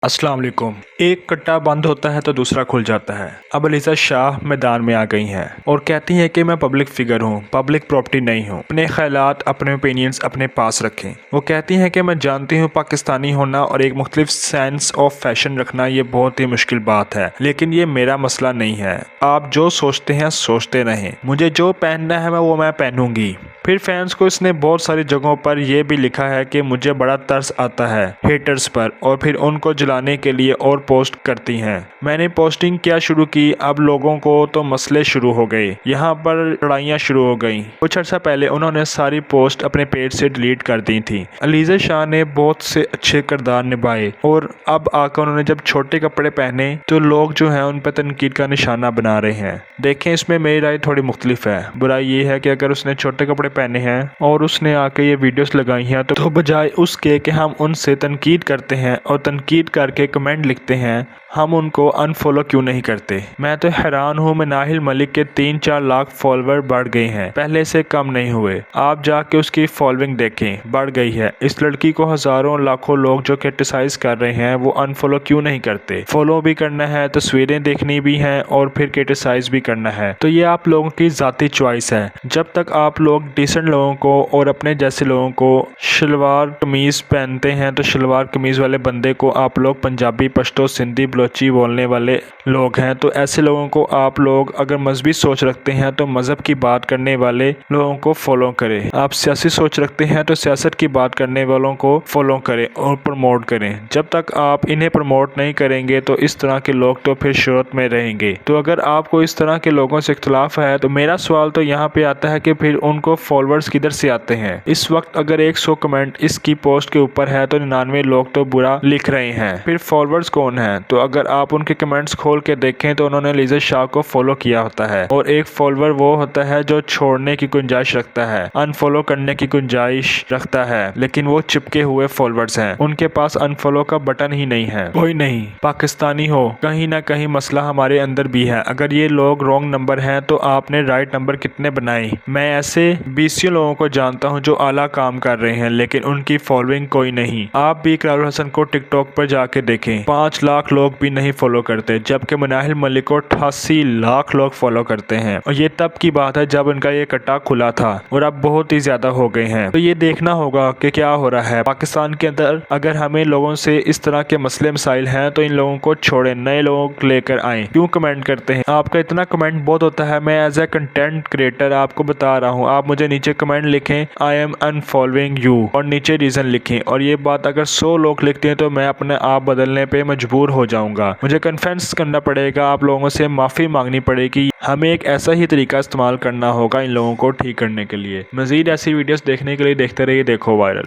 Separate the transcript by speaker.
Speaker 1: अस्सलाम वालेकुम। एक कट्टा बंद होता है तो दूसरा खुल जाता है। अब अलीज़ा शाह मैदान में आ गई हैं और कहती हैं कि मैं पब्लिक फिगर हूँ, पब्लिक प्रॉपर्टी नहीं हूँ। अपने ख्यालात, अपने ओपिनियंस अपने पास रखें। वो कहती हैं कि मैं जानती हूँ पाकिस्तानी होना और एक मुख्तलिफ सेंस ऑफ फैशन रखना ये बहुत ही मुश्किल बात है, लेकिन ये मेरा मसला नहीं है। आप जो सोचते हैं सोचते रहें, मुझे जो पहनना है वो मैं पहनूंगी। फिर फैंस को इसने बहुत सारी जगहों पर यह भी लिखा है कि मुझे बड़ा तरस आता है हेटर्स पर, और फिर उनको जलाने के लिए और पोस्ट करती हैं। मैंने पोस्टिंग क्या शुरू की, अब लोगों को तो मसले शुरू हो गए, यहाँ पर लड़ाइयाँ शुरू हो गई। कुछ अर्सा पहले उन्होंने सारी पोस्ट अपने पेज से डिलीट कर दी थी। अलीज़ा शाह ने बहुत से अच्छे किरदार निभाए और अब आकर उन्होंने जब छोटे कपड़े पहने तो लोग जो हैं उन पर तनकीद का निशाना बना रहे हैं। देखें, इसमें मेरी राय थोड़ी मुख्तलिफ है। बुराई ये है कि अगर उसने छोटे कपड़े पहने हैं और उसने आके ये वीडियोस लगाई हैं तो बजाय उसके कि हम उनसे तनकीद करते हैं और तनकीद करके कमेंट लिखते हैं, हम उनको अनफॉलो क्यों नहीं करते। मैं तो हैरान हूँ, मनाहिल मलिक के 3-4 लाख फॉलोवर बढ़ गए हैं, पहले से कम नहीं हुए। आप जाके उसकी फॉलोइंग देखें, बढ़ गई है। इस लड़की को हजारों लाखों लोग जो क्रिटिसाइज कर रहे हैं वो अनफॉलो क्यों नहीं करते। फॉलो भी करना है, तस्वीरें देखनी भी हैं और फिर क्रिटिसाइज भी करना है, तो ये आप लोगों की ज़ाती चॉइस है। जब तक आप लोग डिसेंट लोगों को और अपने जैसे लोगों को शलवार कमीज़ पहनते हैं तो शलवार कमीज़ वाले बंदे को आप लोग पंजाबी, पश्तो, सिंधी, बलोची बोलने वाले लोग हैं, तो ऐसे लोगों को आप लोग अगर मजहबी सोच रखते हैं तो मज़हब की बात करने वाले लोगों को फॉलो करें। आप सियासी सोच रखते हैं तो सियासत की बात करने वालों को फॉलो करें और प्रमोट करें। जब तक आप इन्हें प्रमोट नहीं करेंगे तो इस तरह के लोग तो फिर शोहरत में रहेंगे। तो अगर आपको इस तरह के लोगों से इख्तलाफ है तो मेरा सवाल तो यहाँ पे आता है कि फिर उनको फॉलोअर्स किधर से आते हैं। इस वक्त अगर 100 कमेंट इसकी पोस्ट के ऊपर है तो 99 लोग तो बुरा लिख रहे हैं, फिर फॉलोअर्स कौन हैं? तो अगर आप उनके कमेंट्स खोल के देखें तो उन्होंने अलीज़ा शाह को फॉलो किया होता है, और एक फॉलोअर वो होता है जो छोड़ने की गुंजाइश रखता है, अनफॉलो करने की गुंजाइश रखता है, लेकिन वो चिपके हुए फॉलोअर्स हैं, उनके पास अनफॉलो का बटन ही नहीं है। कोई नहीं, पाकिस्तानी हो, कहीं ना कहीं मसला हमारे अंदर भी है। अगर ये लोग रॉन्ग नंबर हैं तो आपने राइट नंबर कितने बनाए? मैं ऐसे 20 लोगों को जानता हूं जो आला काम कर रहे हैं, लेकिन उनकी फॉलोइंग कोई नहीं। आप भी इकरारुल हसन को टिकटॉक पर जाके देखें, 5 लाख लोग भी नहीं फॉलो करते, जबकि मनाहिल मलिक को 88 लाख लोग फॉलो करते हैं। और ये तब की बात है जब उनका ये कट्टा खुला था, और अब बहुत ही ज्यादा हो गए हैं। तो ये देखना होगा कि क्या हो रहा है पाकिस्तान के अंदर। अगर हमें लोगों से इस तरह के मसले मसाइल हैं तो इन लोगों को छोड़ें, नए लोगों को लेकर आए। क्यों कमेंट करते हैं? आपका इतना कमेंट बहुत होता है। मैं एज ए कंटेंट क्रिएटर आपको बता रहा हूँ, आप मुझे नीचे कमेंट लिखें आई एम अनफॉलोइंग यू और नीचे रीजन लिखें, और ये बात अगर 100 लोग लिखते हैं तो मैं अपने आप बदलने पे मजबूर हो जाऊंगा। मुझे कन्फेंस करना पड़ेगा, आप लोगों से माफ़ी मांगनी पड़ेगी। हमें एक ऐसा ही तरीका इस्तेमाल करना होगा इन लोगों को ठीक करने के लिए। मज़ीद ऐसी वीडियोस देखने के लिए देखते रहिए देखो वायरल।